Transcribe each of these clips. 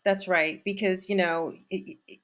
That's right. Because,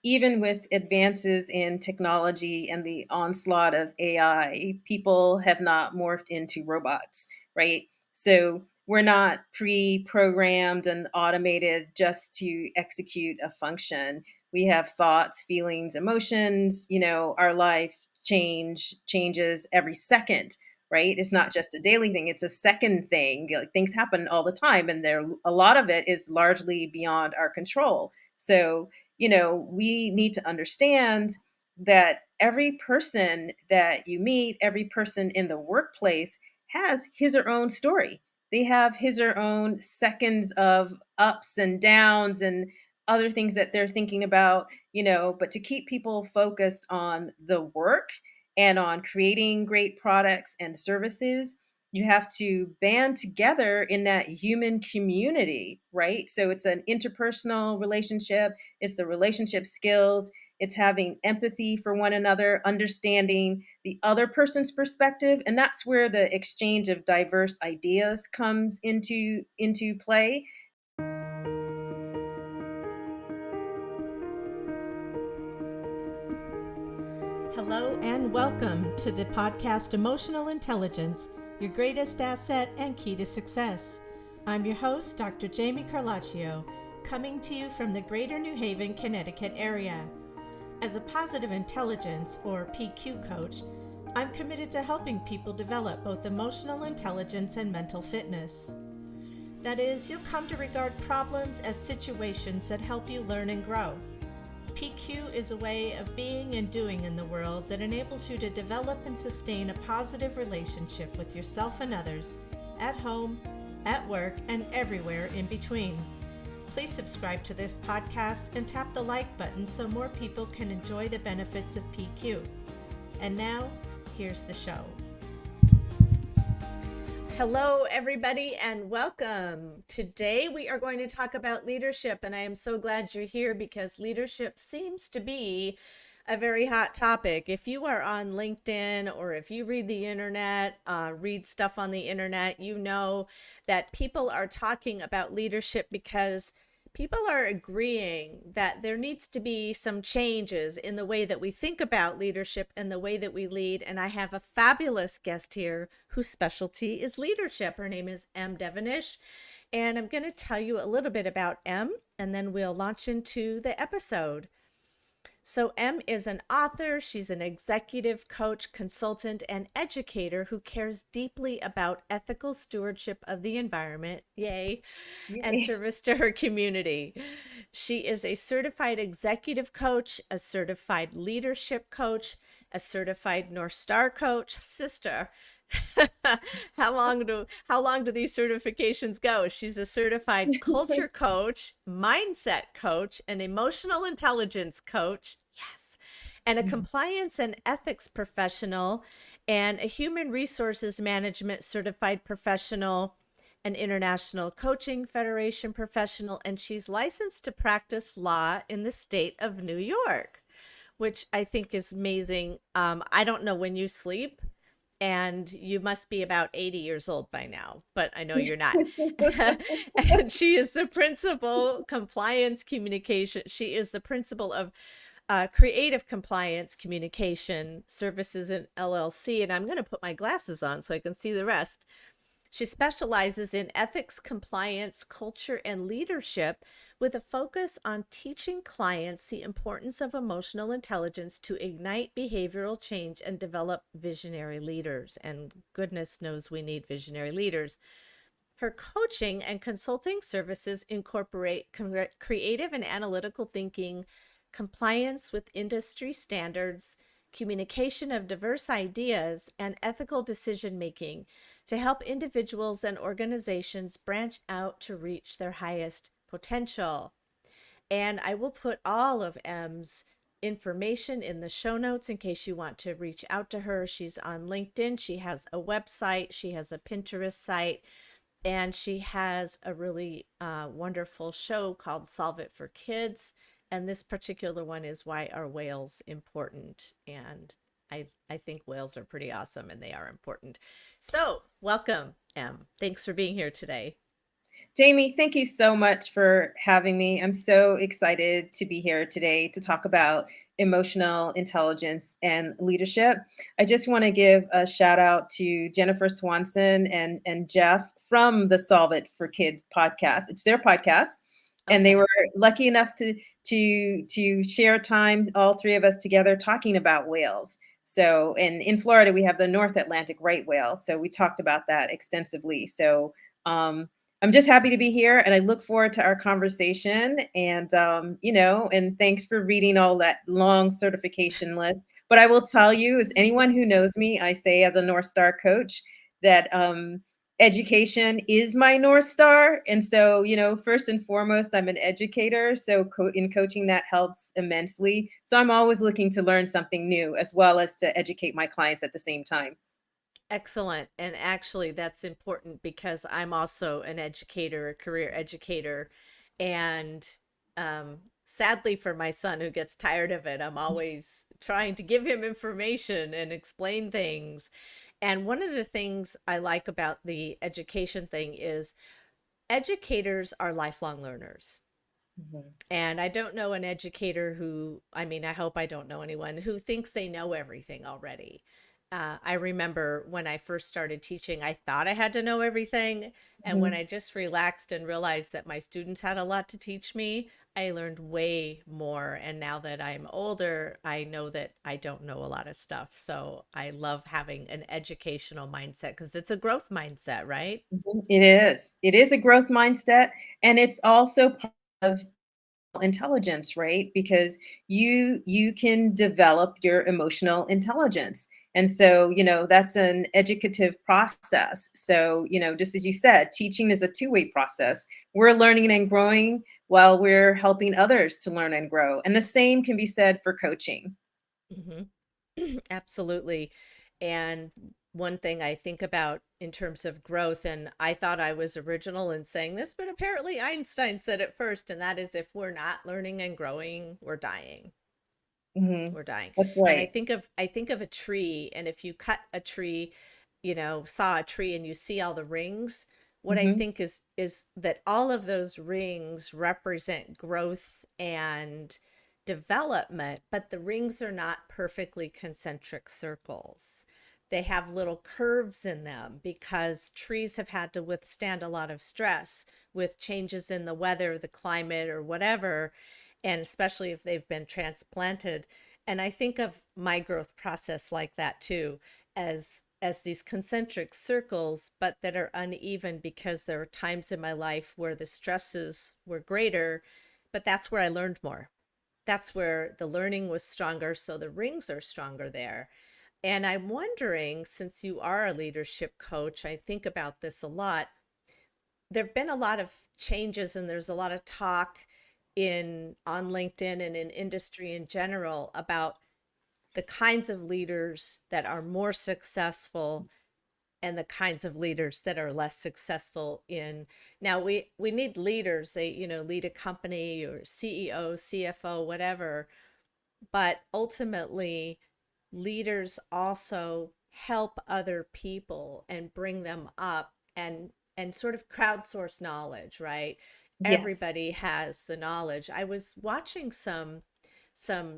even with advances in technology and the onslaught of AI, people have not morphed into robots, right? So we're not pre programmed and automated just to execute a function. We have thoughts, feelings, emotions, our life changes every second. Right? It's not just a daily thing, it's a second thing. Like things happen all the time and there a lot of it is largely beyond our control. So, we need to understand that every person that you meet, every person in the workplace has his or own story. They have his or own seconds of ups and downs and other things that they're thinking about, but to keep people focused on the work and on creating great products and services, you have to band together in that human community, right? So it's an interpersonal relationship, it's the relationship skills, it's having empathy for one another, understanding the other person's perspective, and that's where the exchange of diverse ideas comes into play. Hello and welcome to the podcast Emotional Intelligence, your greatest asset and key to success. I'm your host, Dr. Jami Carlacio, coming to you from the Greater New Haven, Connecticut area. As a positive intelligence or PQ coach, I'm committed to helping people develop both emotional intelligence and mental fitness. That is, you'll come to regard problems as situations that help you learn and grow. PQ is a way of being and doing in the world that enables you to develop and sustain a positive relationship with yourself and others, at home, at work, and everywhere in between. Please subscribe to this podcast and tap the like button so more people can enjoy the benefits of PQ. And now, here's the show. Hello, everybody, and welcome. Today, we are going to talk about leadership, and I am so glad you're here because leadership seems to be a very hot topic. If you are on LinkedIn or if you read the internet, read stuff on the internet, you know that people are talking about leadership because people are agreeing that there needs to be some changes in the way that we think about leadership and the way that we lead. And I have a fabulous guest here whose specialty is leadership. Her name is Emme Devenish. And I'm going to tell you a little bit about Emme, and then we'll launch into the episode. So Emme is an author, she's an executive coach, consultant, and educator who cares deeply about ethical stewardship of the environment, yay, and Yay. service to her community. She is a certified executive coach, a certified leadership coach, a certified North Star coach. Sister, how long do these certifications go? She's a certified culture coach, mindset coach, an emotional intelligence coach, yes, and a compliance and ethics professional, and a human resources management certified professional, an international coaching federation professional, and she's licensed to practice law in the state of New York, which I think is amazing. I don't know when you sleep, and you must be about 80 years old by now, but I know you're not. And she is the principal compliance communication. She is the principal of Creative Compliance Communication Services in LLC. And I'm going to put my glasses on so I can see the rest. She specializes in ethics, compliance, culture, and leadership with a focus on teaching clients the importance of emotional intelligence to ignite behavioral change and develop visionary leaders. And goodness knows we need visionary leaders. Her coaching and consulting services incorporate creative and analytical thinking, compliance with industry standards, communication of diverse ideas, and ethical decision making to help individuals and organizations branch out to reach their highest potential. And I will put all of Em's information in the show notes in case you want to reach out to her. She's on LinkedIn. She has a website. She has a Pinterest site. And she has a really wonderful show called Solve It for Kids. And this particular one is Why Are Whales Important? And I think whales are pretty awesome and they are important. So welcome, Em. Thanks for being here today. Jamie, thank you so much for having me. I'm so excited to be here today to talk about emotional intelligence and leadership. I just want to give a shout out to Jennifer Swanson and Jeff from the Solve It for Kids podcast. It's their podcast. And they Okay. were lucky enough to share time, all three of us together, talking about whales. So, and in Florida, we have the North Atlantic right whale. So we talked about that extensively. So, I'm just happy to be here and I look forward to our conversation. And, and thanks for reading all that long certification list. But I will tell you, as anyone who knows me, I say as a North Star coach that education is my North Star. And so, first and foremost, I'm an educator. So, in coaching, that helps immensely. So, I'm always looking to learn something new as well as to educate my clients at the same time. Excellent. And actually, that's important because I'm also an educator, a career educator. And sadly, for my son who gets tired of it, I'm always trying to give him information and explain things. And one of the things I like about the education thing is educators are lifelong learners. Mhm. And I don't know an educator who, I mean, I hope I don't know anyone who thinks they know everything already. I remember when I first started teaching, I thought I had to know everything. And when Mhm. I just relaxed and realized that my students had a lot to teach me, I learned way more. And now that I'm older, I know that I don't know a lot of stuff. So I love having an educational mindset because it's a growth mindset, right? Mhm. It is. It is a growth mindset, and it's also part of intelligence, right? Because you can develop your emotional intelligence. And so, that's an educative process. So, just as you said, teaching is a two-way process. We're learning and growing while we're helping others to learn and grow. And the same can be said for coaching. Hmm. Absolutely. And one thing I think about in terms of growth, and I thought I was original in saying this, but apparently Einstein said it first, and that is if we're not learning and growing, we're dying. Mhm. We're dying. That's And right. I think of a tree, and if you cut a tree, saw a tree and you see all the rings, what I Mhm. think is that all of those rings represent growth and development, but the rings are not perfectly concentric circles. They have little curves in them because trees have had to withstand a lot of stress with changes in the weather, the climate, or whatever, and especially if they've been transplanted. And I think of my growth process like that too, as these concentric circles, but that are uneven because there are times in my life where the stresses were greater, but that's where I learned more. That's where the learning was stronger, so the rings are stronger there. And I'm wondering, since you are a leadership coach, I think about this a lot. There've been a lot of changes and there's a lot of talk in on LinkedIn and in industry in general about the kinds of leaders that are more successful and the kinds of leaders that are less successful in. Now we need leaders, they lead a company or CEO, CFO, whatever, but ultimately leaders also help other people and bring them up and sort of crowdsource knowledge, right? Yes. Everybody has the knowledge. I was watching some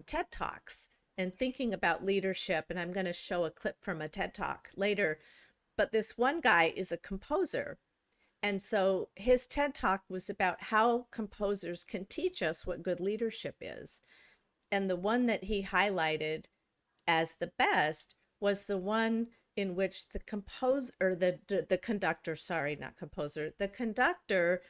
TED Talks and thinking about leadership, and I'm going to show a clip from a TED Talk later, but this one guy is a composer. And so his TED Talk was about how composers can teach us what good leadership is. And the one that he highlighted as the best was the one in which the composer or the conductor, sorry, not composer, the conductor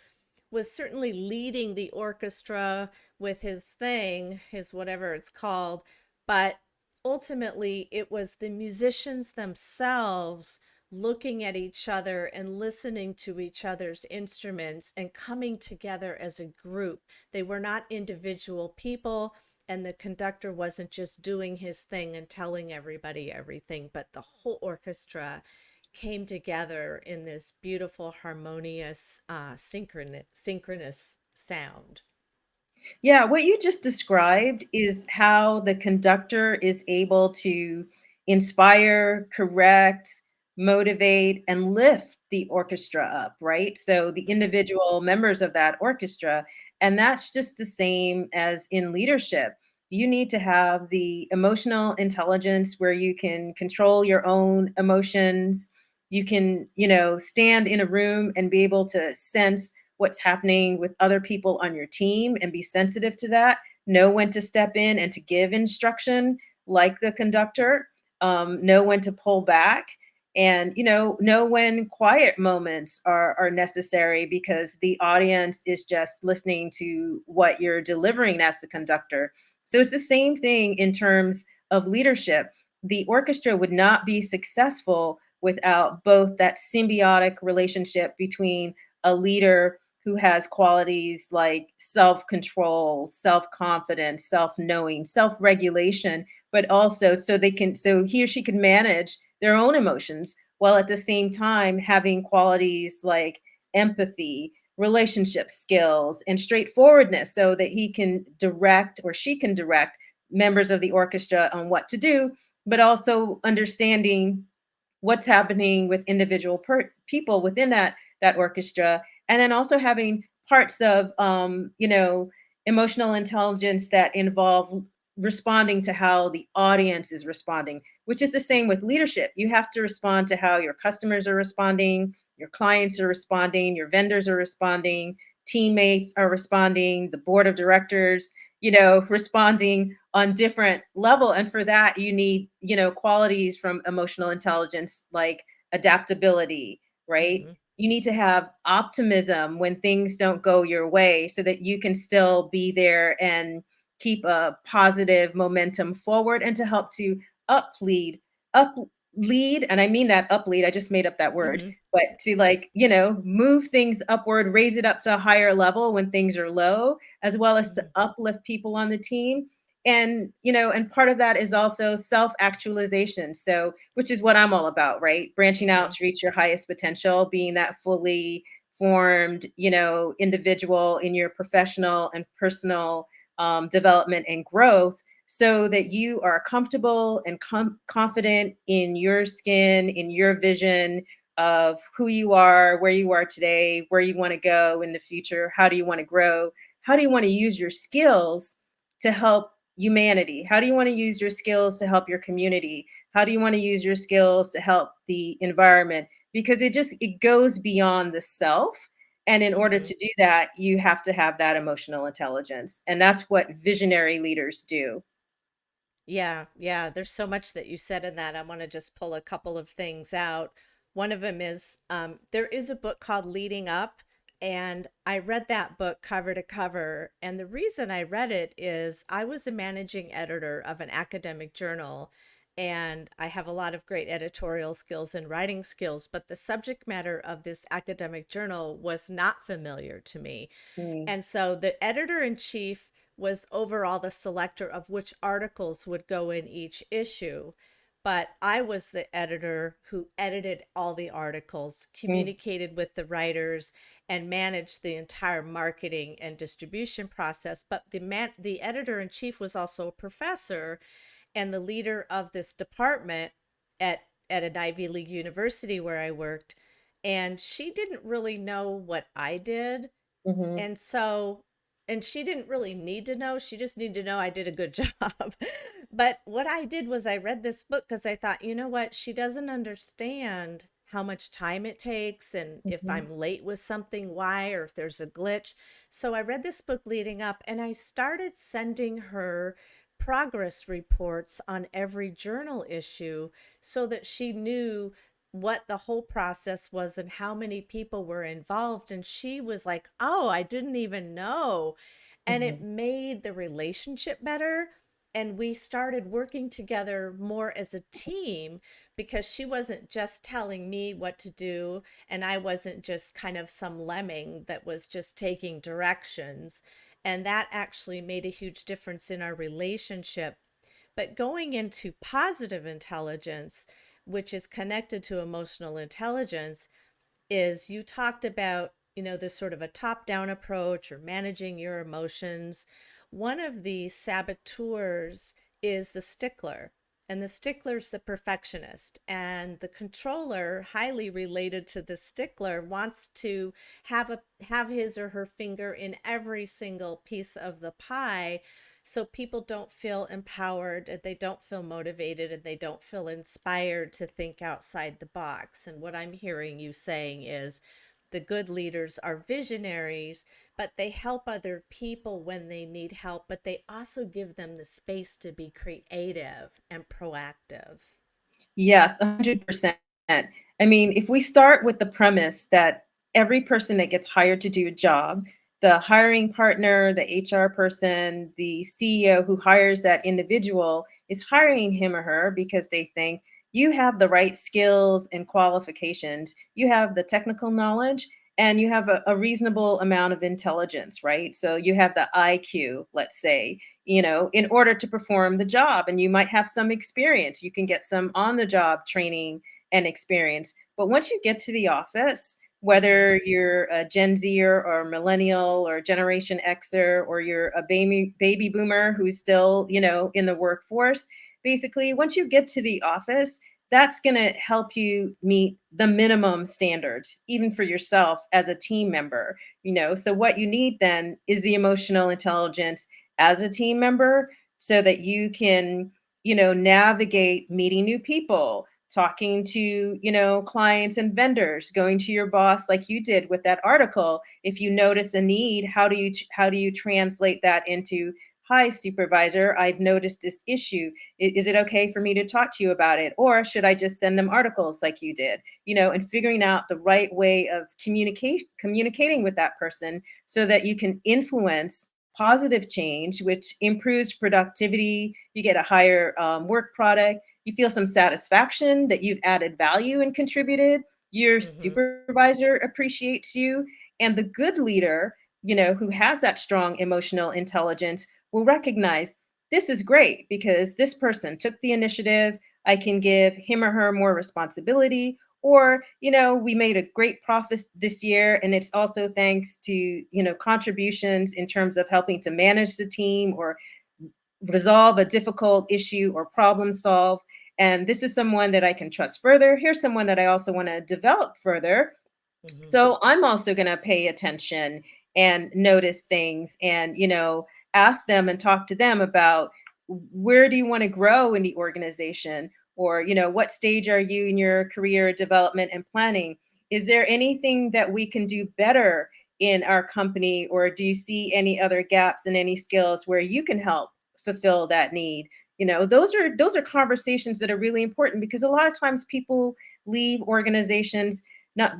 was certainly leading the orchestra with his thing, his whatever it's called, but ultimately it was the musicians themselves looking at each other and listening to each other's instruments and coming together as a group. They were not individual people, and the conductor wasn't just doing his thing and telling everybody everything, but the whole orchestra came together in this beautiful, harmonious, synchronous sound. Yeah, what you just described is how the conductor is able to inspire, correct, motivate, and lift the orchestra up, right? So the individual members of that orchestra. And that's just the same as in leadership. You need to have the emotional intelligence where you can control your own emotions. You can, stand in a room and be able to sense what's happening with other people on your team and be sensitive to that, know when to step in and to give instruction like the conductor, know when to pull back, and know when quiet moments are necessary because the audience is just listening to what you're delivering as the conductor. So it's the same thing in terms of leadership. The orchestra would not be successful without both that symbiotic relationship between a leader who has qualities like self-control, self-confidence, self-knowing, self-regulation, but also so he or she can manage their own emotions while at the same time having qualities like empathy, relationship skills, and straightforwardness so that he can direct or she can direct members of the orchestra on what to do, but also understanding what's happening with individual people within that orchestra, and then also having parts of emotional intelligence that involve responding to how the audience is responding, which is the same with leadership. You have to respond to how your customers are responding, your clients are responding, your vendors are responding, teammates are responding, the board of directors, responding on different level. And for that, you need, qualities from emotional intelligence like adaptability, right? Hmm. You need to have optimism when things don't go your way so that you can still be there and keep a positive momentum forward and to help to uplead, up lead. And I mean that uplead, I just made up that word, Hmm. but to like, move things upward, raise it up to a higher level when things are low, as well as to Hmm. uplift people on the team. And and part of that is also self actualization, so which is what I'm all about, right? Branching out Hmm. to reach your highest potential, being that fully formed individual in your professional and personal development and growth, so that you are comfortable and confident in your skin, in your vision of who you are, where you are today, where you want to go in the future, how do you want to grow, how do you want to use your skills to help humanity, how do you want to use your skills to help your community, how do you want to use your skills to help the environment, because it goes beyond the self. And in order Hmm. to do that, you have to have that emotional intelligence. And that's what visionary leaders do. Yeah, yeah. There's so much that you said in that. I want to just pull a couple of things out. One of them is there is a book called Leading Up, and I read that book cover to cover. And the reason I read it is I was a managing editor of an academic journal, and I have a lot of great editorial skills and writing skills, but the subject matter of this academic journal was not familiar to me. Mm, And so the editor in chief was overall the selector of which articles would go in each issue. But I was the editor who edited all the articles, mm, communicated with the writers, and managed the entire marketing and distribution process. But the editor in chief was also a professor and the leader of this department at an Ivy League university where I worked. And she didn't really know what I did, mhm, and so, and she didn't really need to know. She just needed to know I did a good job. But what I did was I read this book because I thought, you know what? She doesn't understand how much time it takes and if mhm, I'm late with something, why, or if there's a glitch. So I read this book leading up and I started sending her progress reports on every journal issue so that she knew what the whole process was and how many people were involved. And she was like, oh, I didn't even know. And it mhm, made the relationship better. And we started working together more as a team because she wasn't just telling me what to do. And I wasn't just kind of some lemming that was just taking directions. And that actually made a huge difference in our relationship. But going into positive intelligence, which is connected to emotional intelligence, is you talked about, this sort of a top down approach or managing your emotions. One of the saboteurs is the stickler. and the stickler's the perfectionist, and the controller, highly related to the stickler, wants to have his or her finger in every single piece of the pie, so people don't feel empowered, and they don't feel motivated, and they don't feel inspired to think outside the box. And what I'm hearing you saying is the good leaders are visionaries, but they help other people when they need help, but they also give them the space to be creative and proactive. Yes, 100%. I mean, if we start with the premise that every person that gets hired to do a job, the hiring partner, the HR person, the CEO who hires that individual is hiring him or her because they think you have the right skills and qualifications, you have the technical knowledge, and you have a reasonable amount of intelligence, right? So you have the IQ, let's say, in order to perform the job. And you might have some experience. You can get some on the job training and experience. But once you get to the office, Mm-hmm. whether you're a Gen Zer or millennial or Generation Xer, or you're a baby boomer who's still, in the workforce, basically, once you get to the office, that's going to help you meet the minimum standards, even for yourself as a team member. So what you need then is the emotional intelligence as a team member, so that you can, navigate meeting new people, talking to, clients and vendors, going to your boss like you did with that article. If you notice a need, how do you translate that into, hi supervisor, I've noticed this issue. Is it okay for me to talk to you about it, or should I just send them articles like you did? And figuring out the right way of communicating with that person, so that you can influence positive change, which improves productivity. You get a higher work product. You feel some satisfaction that you've added value and contributed. Your Mm-hmm. supervisor appreciates you. And the good leader, who has that strong emotional intelligence, will recognize this is great because this person took the initiative. I can give him or her more responsibility, or we made a great profit this year, and it's also thanks to contributions in terms of helping to manage the team, or resolve a difficult issue, or problem solve. And this is someone that I can trust further. Here's someone that I also want to develop further. Mm-hmm. So I'm also going to pay attention and notice things, and, ask them and talk to them about, where do you want to grow in the organization? Or, what stage are you in your career development and planning? Is there anything that we can do better in our company? Or do you see any other gaps in any skills where you can help fulfill that need? Those are conversations that are really important, because a lot of times people leave organizations, not,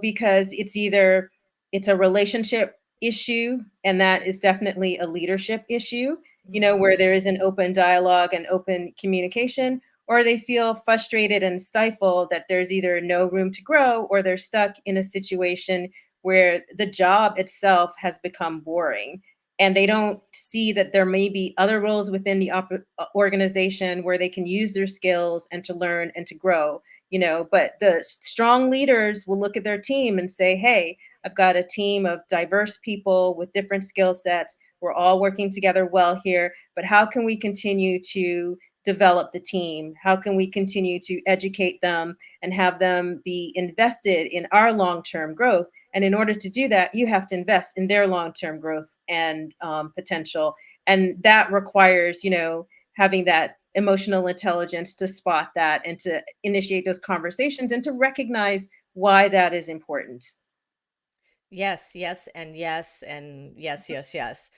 because it's a relationship issue, and that is definitely a leadership issue, Mm-hmm. where there is an open dialogue and open communication, or they feel frustrated and stifled that there's either no room to grow, or they're stuck in a situation where the job itself has become boring, and they don't see that there may be other roles within the organization where they can use their skills and to learn and to grow. But the strong leaders will look at their team and say, hey, I've got a team of diverse people with different skill sets. We're all working together well here, but how can we continue to develop the team? How can we continue to educate them and have them be invested in our long-term growth? And in order to do that, you have to invest in their long-term growth and potential. And that requires, having that emotional intelligence to spot that and to initiate those conversations and to recognize why that is important. Yes, yes, and yes, and yes, yes, yes.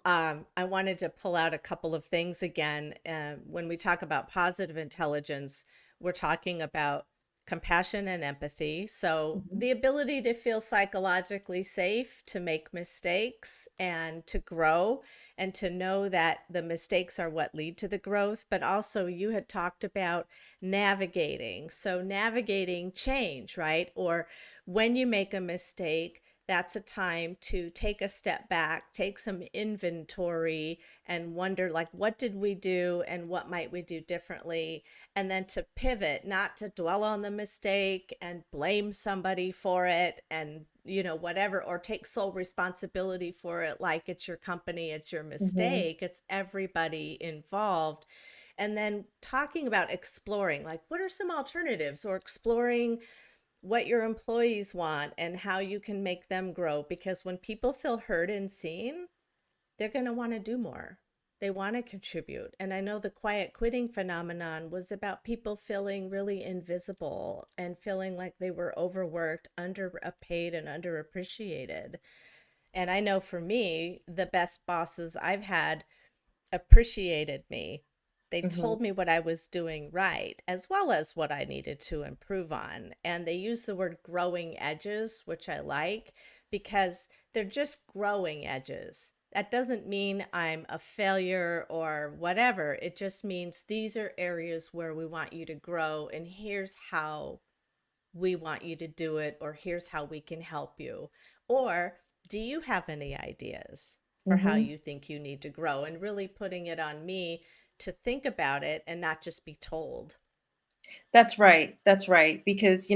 I wanted to pull out a couple of things again. When we talk about positive intelligence, we're talking about compassion and empathy. So, Mhm. the ability to feel psychologically safe, to make mistakes, and to grow, and to know that the mistakes are what lead to the growth. But also, you had talked about navigating. So, navigating change, right? Or when you make a mistake, that's a time to take a step back, take some inventory, and wonder, like, what did we do and what might we do differently? And then to pivot, not to dwell on the mistake and blame somebody for it, and whatever, or take sole responsibility for it, like it's your company, it's your Mhm. mistake, it's everybody involved. And then talking about exploring, like, what are some alternatives, or exploring what your employees want and how you can make them grow. Because when people feel heard and seen, they're going to want to do more. They want to contribute. And I know the quiet quitting phenomenon was about people feeling really invisible and feeling like they were overworked, underpaid, and underappreciated. And I know for me, the best bosses I've had appreciated me. They Mhm. told me what I was doing right, as well as what I needed to improve on. And they use the word growing edges, which I like, because they're just growing edges. That doesn't mean I'm a failure or whatever. It just means these are areas where we want you to grow, and here's how we want you to do it, or here's how we can help you. Or do you have any ideas for how Mhm. you think you need to grow? And really putting it on me to think about it and not just be told. That's right. That's right. Because,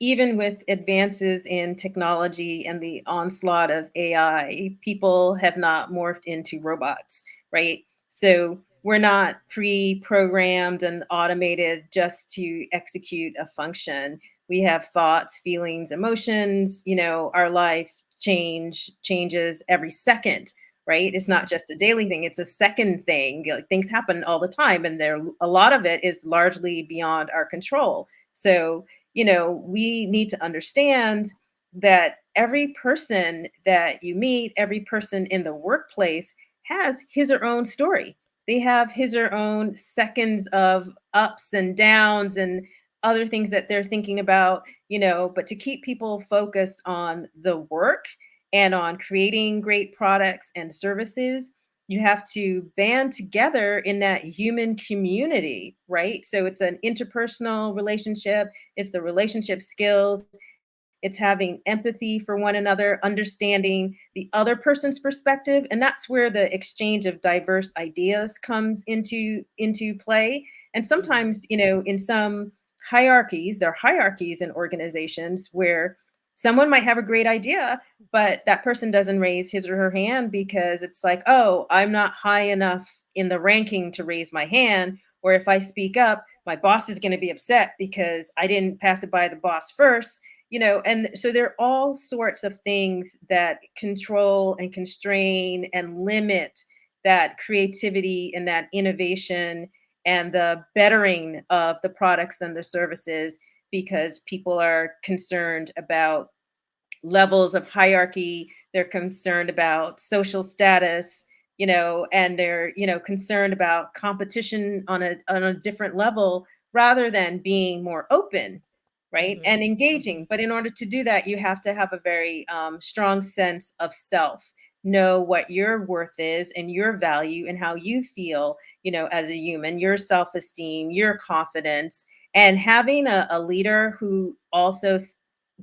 even with advances in technology and the onslaught of AI, people have not morphed into robots, right? So we're not pre programmed and automated just to execute a function. We have thoughts, feelings, emotions, our life changes every second, right? It's not just a daily thing, it's a second thing. Like, things happen all the time, and there a lot of it is largely beyond our control. So, we need to understand that every person that you meet, every person in the workplace has his or own story. They have his or own seconds of ups and downs and other things that they're thinking about, but to keep people focused on the work and on creating great products and services, you have to band together in that human community, right? So it's an interpersonal relationship, it's the relationship skills, it's having empathy for one another, understanding the other person's perspective, and that's where the exchange of diverse ideas comes into play. And Mm-hmm. sometimes, in some hierarchies, there are hierarchies in organizations where someone might have a great idea, but that person doesn't raise his or her hand because it's like, oh, I'm not high enough in the ranking to raise my hand. Or if I speak up, my boss is going to be upset because I didn't pass it by the boss first. And so there are all sorts of things that control and constrain and limit that creativity and that innovation and the bettering of the products and the services, because people are concerned about levels of hierarchy. They're concerned about social status, and they're, concerned about competition on a different level rather than being more open, right? Mm-hmm. And Mm-hmm. engaging. But in order to do that, you have to have a very strong sense of self. Know what your worth is and your value and how you feel, as a human, your self esteem, your confidence, and having a leader who also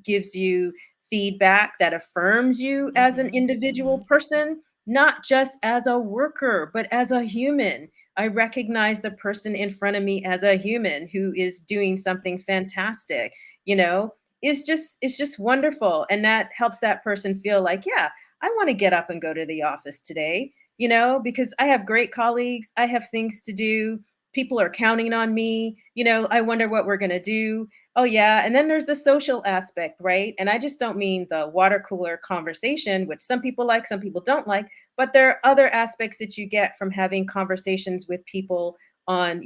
gives you feedback that affirms you as an Mm-hmm. individual Mm-hmm. person, not just as a worker, but as a human. I recognize the person in front of me as a human who is doing something fantastic, you know? It's just wonderful, and that helps that person feel like, yeah, I want to get up and go to the office today, because I have great colleagues, I have things to do, people are counting on me, I wonder what we're going to do. Oh, yeah, and then there's the social aspect, right? And I just don't mean the water cooler conversation, which some people like, some people don't like, but there are other aspects that you get from having conversations with people on,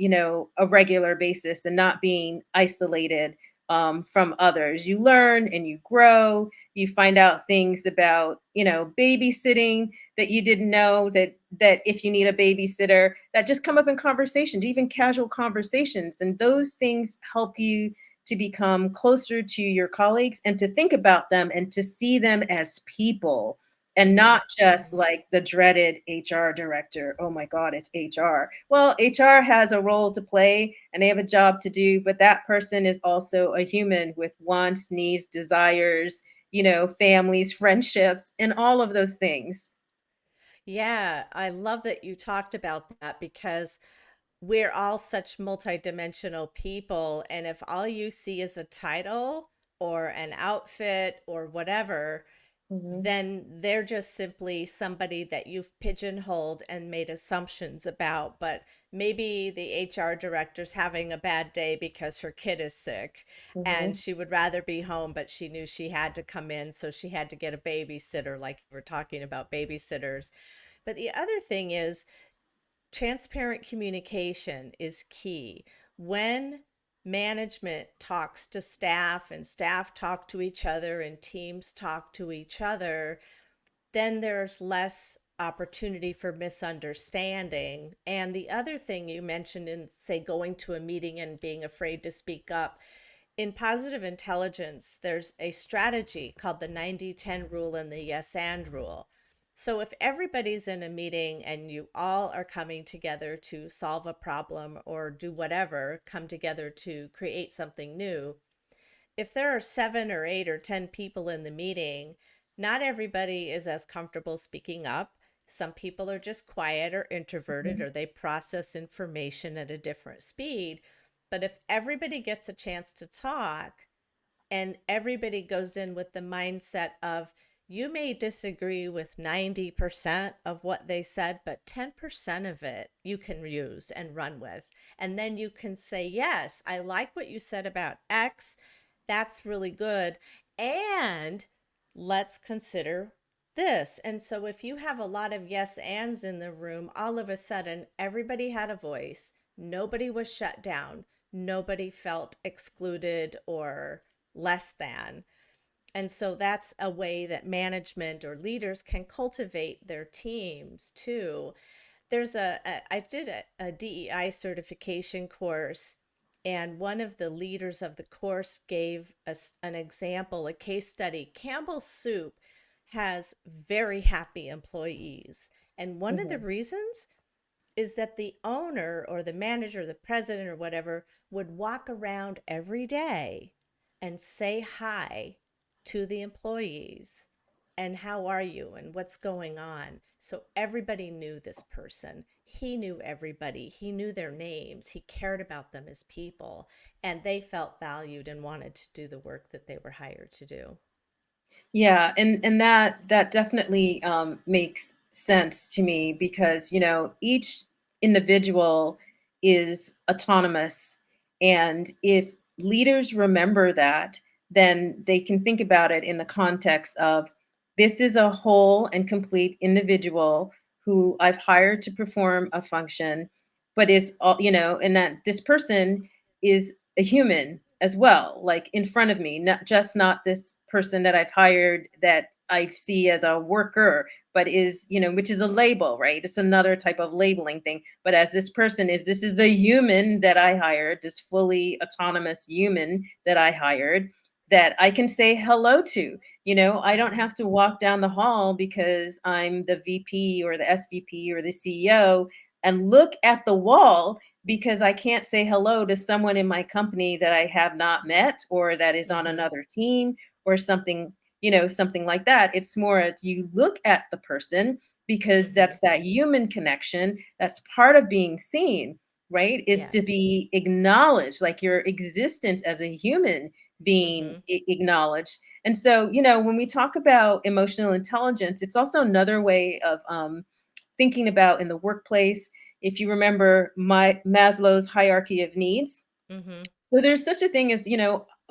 a regular basis and not being isolated from others. You learn and you grow. You find out things about, babysitting that you didn't know, that if you need a babysitter, that just come up in conversations, even casual conversations, and those things help you to become closer to your colleagues and to think about them and to see them as people and Mm-hmm. not just Mm-hmm. like the dreaded HR director. Oh my God, it's HR. Well, HR has a role to play and they have a job to do, but that person is also a human with wants, needs, desires, families, friendships, and all of those things. Yeah, I love that you talked about that, because we're all such multidimensional people. And if all you see is a title or an outfit or whatever, Mhm. then they're just simply somebody that you've pigeonholed and made assumptions about. But maybe the HR director's having a bad day because her kid is sick and Mhm. she would rather be home, but she knew she had to come in, so she had to get a babysitter, like we're talking about babysitters. But the other thing is, transparent communication is key. When management talks to staff and staff talk to each other and teams talk to each other, then there's less opportunity for misunderstanding. And the other thing you mentioned in, say, going to a meeting and being afraid to speak up, in positive intelligence, there's a strategy called the 90-10 rule and the yes and rule. So if everybody's in a meeting and you all are coming together to solve a problem or do whatever, come together to create something new, if there are 7 or 8 or 10 people in the meeting, not everybody is as comfortable speaking up. Some people are just quiet or introverted, Mhm. or they process information at a different speed. But if everybody gets a chance to talk, and everybody goes in with the mindset of, you may disagree with 90% of what they said, but 10% of it you can use and run with. And then you can say, yes, I like what you said about X. That's really good. And let's consider this. And so if you have a lot of yes ands in the room, all of a sudden everybody had a voice. Nobody was shut down. Nobody felt excluded or less than. And so that's a way that management or leaders can cultivate their teams too. I did a DEI certification course, and one of the leaders of the course gave us an example, a case study. Campbell's Soup has very happy employees. And one of the Mhm. reasons is that the owner or the manager, the president or whatever, would walk around every day and say hi to the employees and how are you and what's going on. So everybody knew this person. He knew everybody. He knew their names. He cared about them as people, and they felt valued and wanted to do the work that they were hired to do. Yeah, and that definitely makes sense to me because each individual is autonomous, and if leaders remember that, then they can think about it in the context of this is a whole and complete individual who I've hired to perform a function, but is all and that this person is a human as well, like in front of me, not this person that I've hired that I see as a worker, but is, which is a label, right? It's another type of labeling thing. But as this is the human that I hired, this fully autonomous human that I hired that I can say hello to. I don't Mm-hmm. have to walk down the hall because I'm the VP or the SVP or the CEO and look at the wall because I can't say hello to someone in my company that I have not met or that is on Mm-hmm. another team or something, something like that. It's more as you look at the person because Mm-hmm. that's that human connection. That's part of being seen, right? Is to Yes. be acknowledged, like your existence as a human being Mm-hmm. acknowledged. And so, when we talk about emotional intelligence, it's also another way of thinking about in the workplace. If you remember my Maslow's hierarchy of needs, Mm-hmm. so there's such a thing as,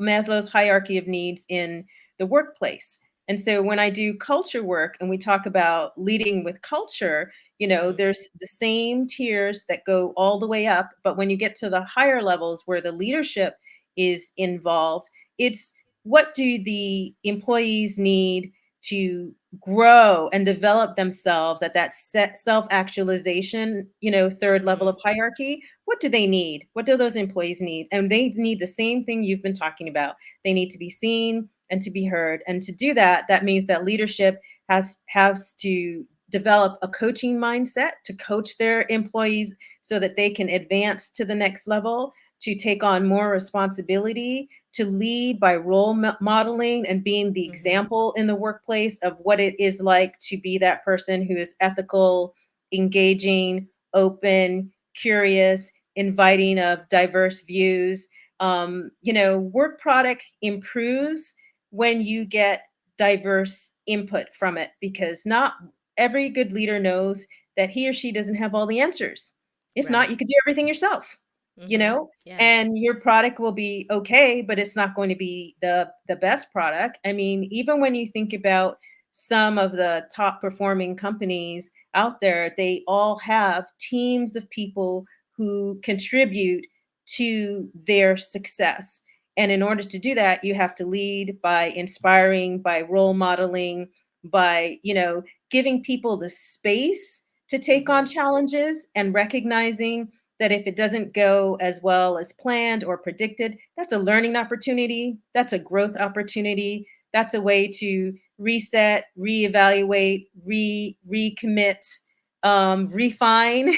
Maslow's hierarchy of needs in the workplace. And so when I do culture work and we talk about leading with culture, Mm-hmm. there's the same tiers that go all the way up. But when you get to the higher levels where the leadership is involved, it's what do the employees need to grow and develop themselves at that set self-actualization, third level Mm-hmm. of hierarchy. What do they need? What do those employees need? And they need the same thing you've been talking about. They need to be seen and to be heard. And to do that, that means that leadership has to develop a coaching mindset to coach their employees so that they can advance to the next level, to take on more responsibility, to lead by modeling and being the Mm-hmm. example in the workplace of what it is like to be that person who is ethical, engaging, open, curious, inviting of diverse views. Work product improves when you get diverse input from it, because not every good leader knows that he or she doesn't have all the answers. If not, Right. you could do everything yourself, you Mm-hmm. know, Yeah. and your product will be okay, but it's not going to be the best product. I mean, even when you think about some of the top performing companies out there, they all have teams of people who contribute to their success. And in order to do that, you have to lead by inspiring, by role modeling, by, giving people the space to take on Mm-hmm. challenges and recognizing that if it doesn't go as well as planned or predicted, that's a learning opportunity, that's a growth opportunity, that's a way to reset, reevaluate, recommit, refine,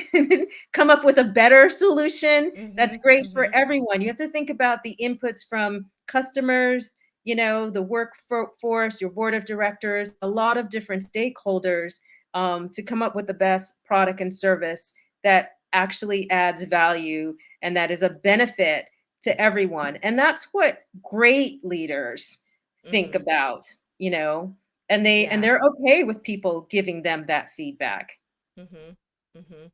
come up with a better solution that's Mm-hmm. great for Mm-hmm. everyone. You have to think about the inputs from customers, the workforce, your board of directors, a lot of different stakeholders, to come up with the best product and service that actually adds value and that is a benefit to everyone. And that's what great leaders think Mm-hmm. about, you know, and Yeah. they're okay with people giving them that feedback. Mm-hmm. Mm-hmm.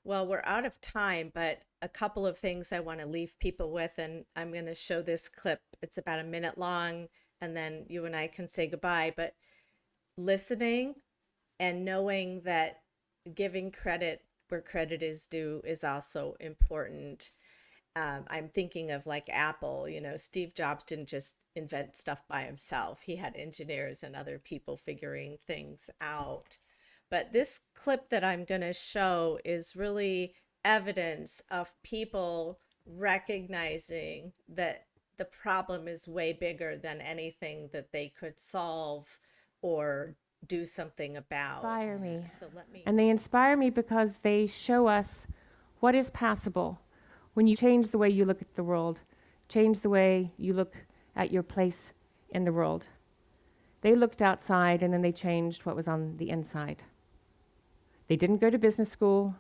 Well, we're out of time, but a couple of things I want to leave people with, and I'm going to show this clip. It's about a minute long, and then you and I can say goodbye. But listening and knowing that giving credit where credit is due is also important. I'm thinking of like Apple, Steve Jobs didn't just invent stuff by himself. He had engineers and other people figuring things out. But this clip that I'm going to show is really evidence of people recognizing that the problem is way bigger than anything that they could solve or do something about. Inspire me. So let me. And they inspire me because they show us what is possible when you change the way you look at the world, change the way you look at your place in the world. They looked outside and then they changed what was on the inside. They didn't go to business school.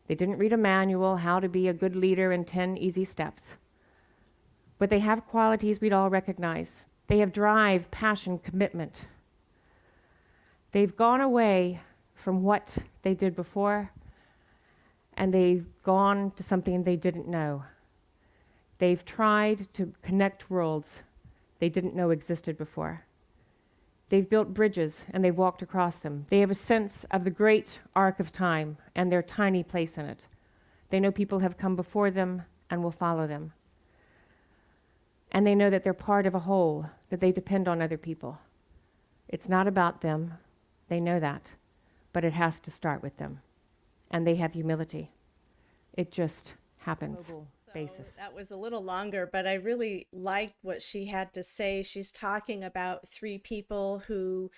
They didn't read a manual, how to be a good leader in 10 easy steps. But they have qualities we'd all recognize. They have drive, passion, commitment. They've gone away from what they did before, and they've gone to something they didn't know. They've tried to connect worlds they didn't know existed before. They've built bridges, and they've walked across them. They have a sense of the great arc of time and their tiny place in it. They know people have come before them and will follow them. And they know that they're part of a whole, that they depend on other people. It's not about them. They know that. But it has to start with them. And they have humility. It just happens. So Basis. that was a little longer, but I really liked what she had to say. She's talking about three people who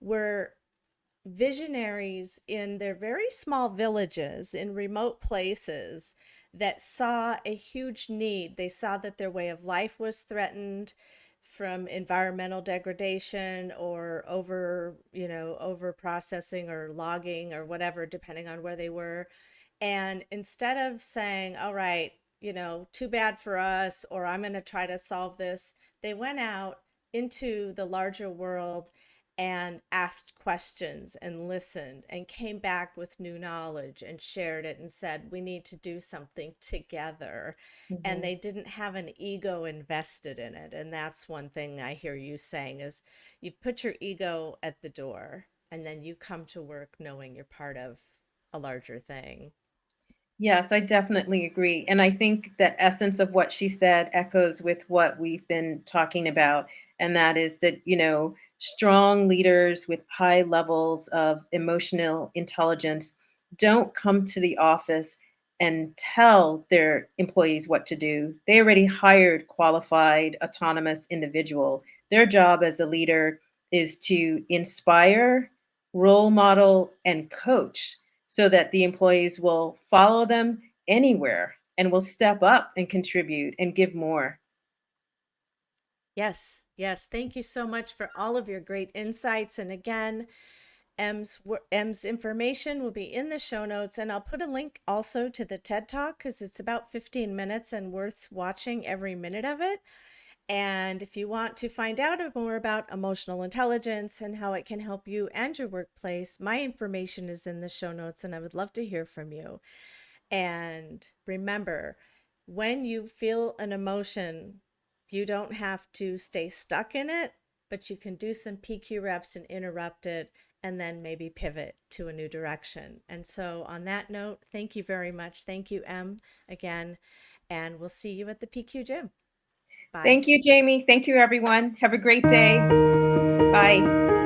were visionaries in their very small villages in remote places that saw a huge need. They saw that their way of life was threatened from environmental degradation or over processing or logging or whatever, depending on where they were. And instead of saying, all right, too bad for us, or I'm going to try to solve this, they went out into the larger world and asked questions and listened and came back with new knowledge and shared it and said, we need to do something together. And Mhm. they didn't have an ego invested in it. And that's one thing I hear you saying is you put your ego at the door and then you come to work knowing you're part of a larger thing. Yes, I definitely agree. And I think the essence of what she said echoes with what we've been talking about. And that is that, strong leaders with high levels of emotional intelligence don't come to the office and tell their employees what to do. They already hired qualified, autonomous individual. Their job as a leader is to inspire, role model, and coach so that the employees will follow them anywhere and will step up and contribute and give more. Yes, yes. Thank you so much for all of your great insights. And again, M's information will be in the show notes, and I'll put a link also to the TED Talk because it's about 15 minutes and worth watching every minute of it. And if you want to find out more about emotional intelligence and how it can help you and your workplace, my information is in the show notes and I would love to hear from you. And remember, when you feel an emotion, you don't have to stay stuck in it, but you can do some PQ reps and interrupt it and then maybe pivot to a new direction. And so, on that note, thank you very much. Thank you, Em, again. And we'll see you at the PQ gym. Bye. Thank you, Jamie. Thank you, everyone. Have a great day. Bye.